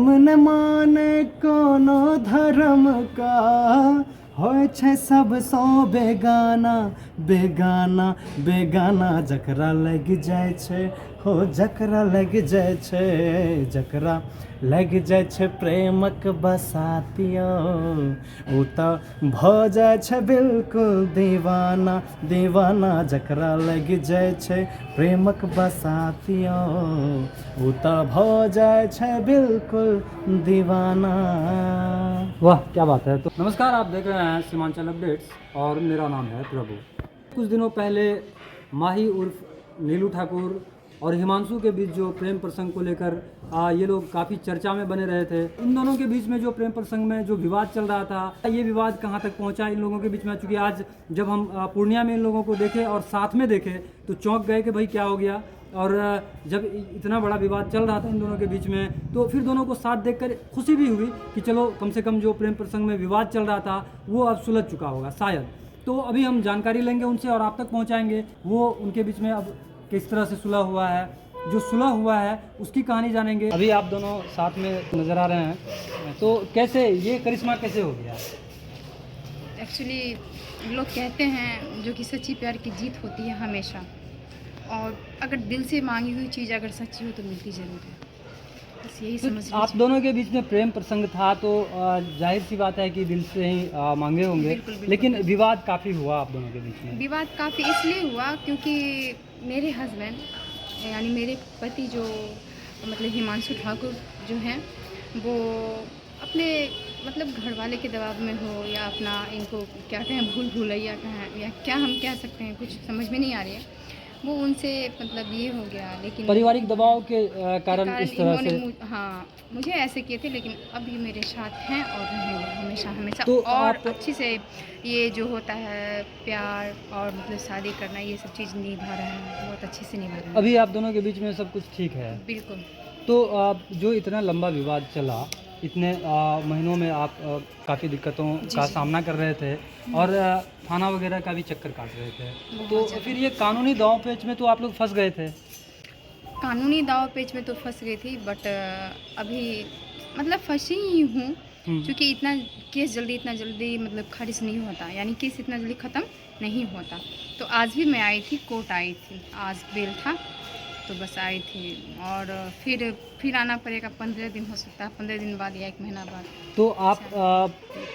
हम न माने कोनो धर्म का, होय छै सबसँ बेगाना, बेगाना बेगाना जकरा लग जाइ छै, हो जकरा लग जाइ छै, जकरा लग जाइ छै प्रेमक बसातियो, ओ तऽ भऽ जाइ छै बिल्कुल दीवाना, दीवाना जकरा लग जाइ छै प्रेमक बसातियो, ओ तऽ भऽ जाइ छै बिल्कुल दीवाना। वाह क्या बात है। तो नमस्कार, आप देख रहे हैं सीमांचल अपडेट्स और मेरा नाम है प्रभु। कुछ दिनों पहले माही उर्फ नीलू ठाकुर और हिमांशु के बीच जो प्रेम प्रसंग को लेकर ये लोग काफ़ी चर्चा में बने रहे थे। इन दोनों के बीच में जो प्रेम प्रसंग में जो विवाद चल रहा था, ये विवाद कहाँ तक पहुँचा इन लोगों के बीच में, चूँकि आज जब हम पूर्णिया में इन लोगों को देखे और साथ में देखे तो चौंक गए कि भाई क्या हो गया। और जब इतना बड़ा विवाद चल रहा था इन दोनों के बीच में, तो फिर दोनों को साथ देखकर खुशी भी हुई कि चलो कम से कम जो प्रेम प्रसंग में विवाद चल रहा था वो अब सुलझ चुका होगा शायद। तो अभी हम जानकारी लेंगे उनसे और आप तक पहुंचाएंगे वो उनके बीच में अब किस तरह से सुलह हुआ है, जो सुलह हुआ है उसकी कहानी जानेंगे। अभी आप दोनों साथ में नज़र आ रहे हैं, तो कैसे ये करिश्मा कैसे हो गया? एक्चुअली लोग कहते हैं जो कि सच्ची प्यार की जीत होती है हमेशा, और अगर दिल से मांगी हुई चीज़ अगर सच्ची हो तो मिलती ज़रूर है, बस यही तो समझ आप लीजिए। दोनों के बीच में प्रेम प्रसंग था तो जाहिर सी बात है कि दिल से ही मांगे होंगे। बिल्कुल, बिल्कुल। लेकिन विवाद काफ़ी हुआ आप दोनों के बीच में। विवाद काफ़ी इसलिए हुआ क्योंकि मेरे हस्बैंड यानी मेरे पति जो मतलब हिमांशु ठाकुर जो हैं, वो अपने मतलब घर वाले के दबाव में हो या अपना इनको क्या कहें भूल भुलैया कहें या क्या हम कह सकते हैं, कुछ समझ में नहीं आ रही है, वो उनसे मतलब ये हो गया। लेकिन पारिवारिक दबाव के कारण इस तरह इन्होंने से। हाँ मुझे ऐसे किए थे, लेकिन अब ये मेरे साथ हैं और रहेंगे हमेशा हमेशा। तो और आप अच्छी से ये जो होता है प्यार और मतलब शादी करना, ये सब चीज़ निभा रहे हैं, बहुत अच्छे से निभा रहे हैं। अभी आप दोनों के बीच में सब कुछ ठीक है। बिल्कुल। तो जो इतना लंबा विवाद चला, इतने महीनों में आप काफ़ी दिक्कतों का जी। सामना कर रहे थे और थाना वगैरह का भी चक्कर काट रहे थे, बहुत तो ज़्यादा। फिर ये कानूनी दांव पेच में तो आप लोग फंस गए थे। कानूनी दाव पेच में तो फंस गई थी, बट अभी मतलब फंसी ही हूँ, क्योंकि इतना केस इतना जल्दी मतलब खारिज नहीं होता, यानी केस इतना जल्दी ख़त्म नहीं होता। तो आज भी मैं आई थी, कोर्ट आई थी, आज बेल था तो बस आई थी। और फिर आना पड़ेगा, 15 दिन हो सकता है, 15 दिन बाद या 1 महीना बाद। तो आप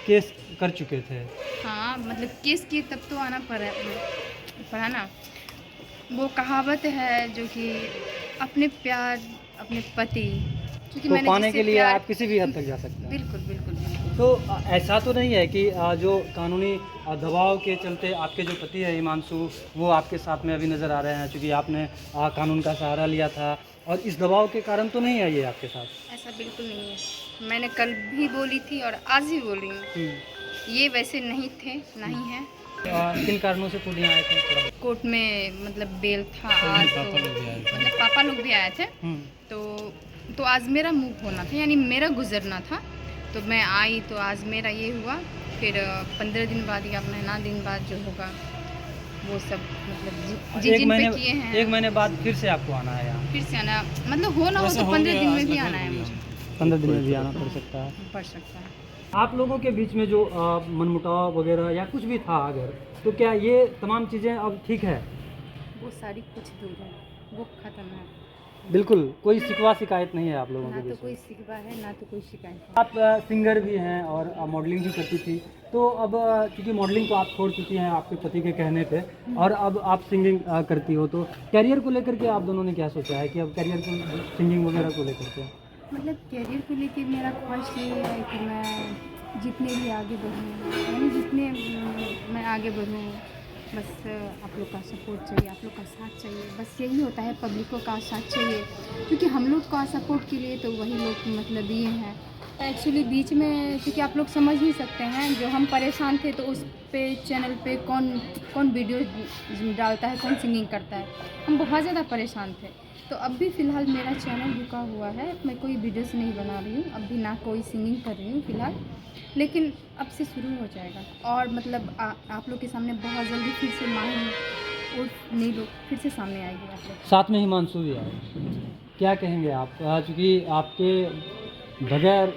केस कर चुके थे। हाँ मतलब केस किए तब तो आना पड़ा ना। वो कहावत है जो कि अपने प्यार अपने पति, क्योंकि तो मैंने पाने जिससे के लिए प्यार आप किसी भी हद तक जा सकते हैं। बिल्कुल बिल्कुल बिल्कुल। तो ऐसा तो नहीं है कि जो कानूनी दबाव के चलते आपके जो पति है हिमांशु, वो आपके साथ में अभी नज़र आ रहे हैं, क्योंकि आपने कानून का सहारा लिया था, और इस दबाव के कारण तो नहीं है ये आपके साथ? ऐसा बिल्कुल नहीं है, मैंने कल भी बोली थी और आज भी बोली हूँ, ये वैसे नहीं थे, नहीं है। किन कारणों से पूर्णिया आए थे थोड़ा? कोर्ट में मतलब बेल था आज, तो मतलब पापा लोग भी आए थे, तो आज मेरा मूव होना था, यानी मेरा गुजरना था, तो मैं आई, तो आज मेरा ये हुआ। फिर 15 दिन बाद या महीना दिन बाद जो होगा वो सब मतलब जिन पे किए हैं। 1 महीने बाद फिर से आपको आना है यहाँ? फिर से आना मतलब हो ना हो तो 15 दिन में भी आना है मुझे। 15 दिन में भी आना पड़ सकता है। पड़ सकता है। आप लोगों के बीच में जो मनमुटाव वगैरह या कुछ भी था अगर, तो क्या ये तमाम चीज़ें अब ठीक है? वो सारी कुछ दूर है, वो ख़त्म है। बिल्कुल कोई शिकवा शिकायत नहीं है आप लोगों ना के तो बीच कोई में? शिकवा है ना तो कोई शिकायत है। आप सिंगर भी हैं और मॉडलिंग भी करती थी, तो अब क्योंकि मॉडलिंग तो आप छोड़ चुकी हैं आपके पति के कहने पे, और अब आप सिंगिंग करती हो, तो कैरियर को लेकर के आप दोनों ने क्या सोचा है कि अब कैरियर को सिंगिंग वगैरह को लेकर के? मतलब कैरियर को लेके मेरा ख्वाहिश ये है कि मैं जितने भी आगे बढ़ूँ, यानी जितने मैं आगे बढ़ूँ, बस आप लोग का सपोर्ट चाहिए, आप लोग का साथ चाहिए, बस यही होता है, पब्लिकों का साथ चाहिए, क्योंकि हम लोग का सपोर्ट के लिए तो वही लोग मतलब ये हैं। एक्चुअली बीच में क्योंकि आप लोग समझ ही सकते हैं, जो हम परेशान थे तो उस पे चैनल पे कौन कौन वीडियो डालता है, कौन सिंगिंग करता है, हम बहुत ज़्यादा परेशान थे। तो अब भी फ़िलहाल मेरा चैनल रुका हुआ है, मैं कोई वीडियोस नहीं बना रही हूँ, अब भी ना कोई सिंगिंग कर रही हूँ फ़िलहाल, लेकिन अब से शुरू हो जाएगा। और मतलब आप लोग के सामने बहुत जल्दी फिर से माही और नीलू फिर से सामने आएगी आप लोग। साथ में हिमांशु भी आए, क्या कहेंगे आप? चूँकि आपके बगैर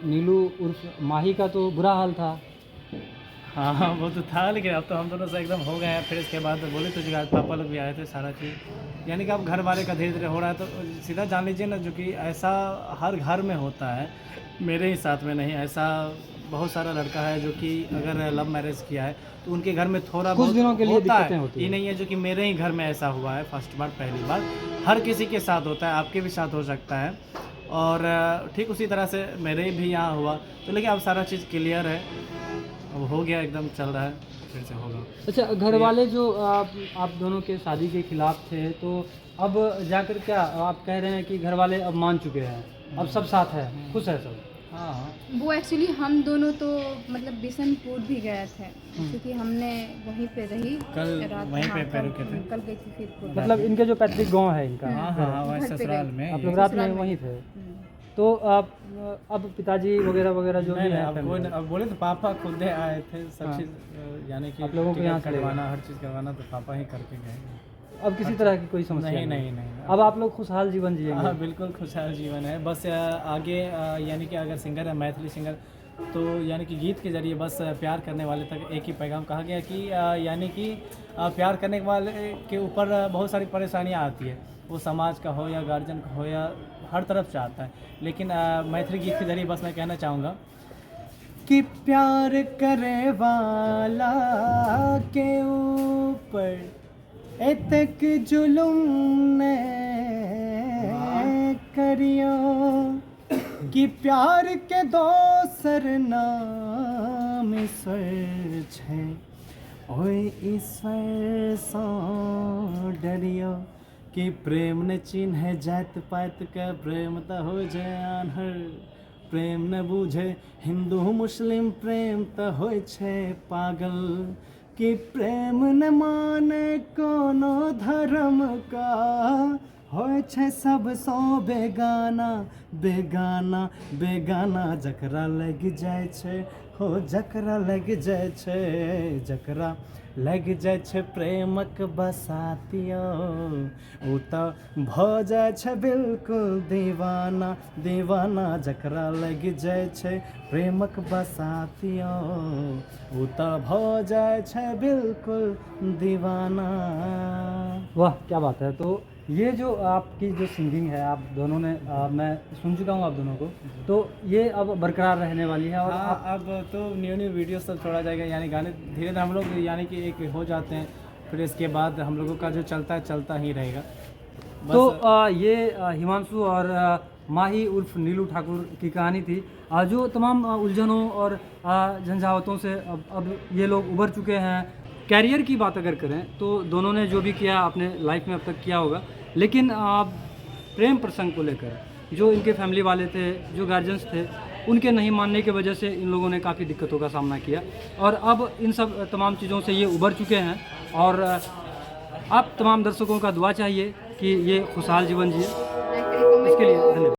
नीलू उर्फ माही का तो बुरा हाल था। हाँ हाँ, वो तो था, लेकिन अब तो हम दोनों से एकदम हो गए हैं। फिर इसके बाद बोले तो आज पापा लोग भी आए थे, सारा चीज़ यानी कि अब घर वाले का धीरे धीरे हो रहा है। तो सीधा जान लीजिए ना, जो कि ऐसा हर घर में होता है, मेरे ही साथ में नहीं, ऐसा बहुत सारा लड़का है जो कि अगर लव मैरिज किया है तो उनके घर में थोड़ा कुछ बहुत दिनों के लिए होता दिक्कतें है। होती ये हैं। नहीं है जो कि मेरे ही घर में ऐसा हुआ है फर्स्ट बार, पहली बार। हर किसी के साथ होता है, आपके भी साथ हो सकता है। और ठीक उसी तरह से मेरे भी यहाँ हुआ। तो लेकिन अब सारा चीज़ क्लियर है, अब हो गया, एकदम चल रहा है, फिर से होगा। अच्छा, घर वाले जो आप दोनों के शादी के खिलाफ थे, तो अब जाकर क्या आप कह रहे हैं कि घर वाले अब मान चुके हैं, अब सब साथ है, खुश है सब? हाँ हाँ, वो एक्चुअली हम दोनों तो मतलब बिशनपुर भी गए थे, क्योंकि हमने वहीं पे रही कल रात। वहीं पे हाँ, पे रुके थे। कल गई थी फिर को। मतलब इनके जो पैतृक गांव है इनका, हाँ हाँ हाँ, वहाँ घर पे ससुराल गए। में आप ये- लोग रात में ससुराल में। वहीं थे। तो आप अब पिताजी वगैरह वगैरह जो भी नहीं, है अब कोई family, अब बोले तो पापा खुद ही आए थे, सब हाँ। चीज़ यानी कि आप लोगों को टिकट यहाँ से ले करवाना, हर चीज़ करवाना तो पापा ही करके गए। अब किसी तरह की कोई समस्या नहीं नहीं नहीं, अब आप लोग खुशहाल जीवन जिएंगे। हाँ बिल्कुल खुशहाल जीवन है। बस आगे यानी कि अगर सिंगर है, मैथिली सिंगर, तो यानी कि गीत के जरिए बस प्यार करने वाले तक एक ही पैगाम कहा गया कि यानी कि प्यार करने वाले के ऊपर बहुत सारी परेशानियाँ आती है, वो समाज का हो या गार्जियन का हो या हर तरफ से आता है। लेकिन मैथिली गीत के जरिए बस मैं कहना चाहूँगा कि प्यार करे वाला के ऊपर एतक जुलुम ने करियो कि प्यार के दोसर नाम ईश्वर छै, ओए ईश्वर सँ डरियो कि प्रेम न चिन्ह जात पात के, प्रेम त हो जाय आन्हर, प्रेम न बूझे हिंदू मुस्लिम, प्रेम त होइ छै पागल, कि प्रेम न माने कोनो धर्म का, होइ छै सबसँ बेगाना, बेगाना बेगाना जकरा लग जाइ छै, हो जकरा लग जाइ छै, जकरा लग जाइ छै प्रेमक बसातियो, ओ तऽ भऽ जाइ छै बिल्कुल दीवाना, दीवाना जकरा लग जाइ छै प्रेमक बसातियो, ओ तऽ भऽ जाइ छै बिल्कुल दीवाना। वाह, क्या बात है। तो ये जो आपकी जो सिंगिंग है, आप दोनों ने मैं सुन चुका हूँ आप दोनों को, तो ये अब बरकरार रहने वाली है। और हाँ, अब तो न्यू न्यू वीडियो सब छोड़ा जाएगा, यानी गाने धीरे धीरे हम लोग यानी कि एक हो जाते हैं, फिर इसके बाद हम लोगों का जो चलता है चलता ही रहेगा। बस तो ये हिमांशु और माही उर्फ नीलू ठाकुर की कहानी थी, जो तमाम उलझनों और झंझावतों से अब ये लोग उभर चुके हैं। कैरियर की बात अगर करें तो दोनों ने जो भी किया अपने लाइफ में अब तक किया होगा, लेकिन प्रेम प्रसंग को लेकर जो इनके फैमिली वाले थे, जो गार्जियंस थे, उनके नहीं मानने की वजह से इन लोगों ने काफ़ी दिक्कतों का सामना किया, और अब इन सब तमाम चीज़ों से ये उभर चुके हैं। और आप तमाम दर्शकों का दुआ चाहिए कि ये खुशहाल जीवन जिए। इसके लिए धन्यवाद।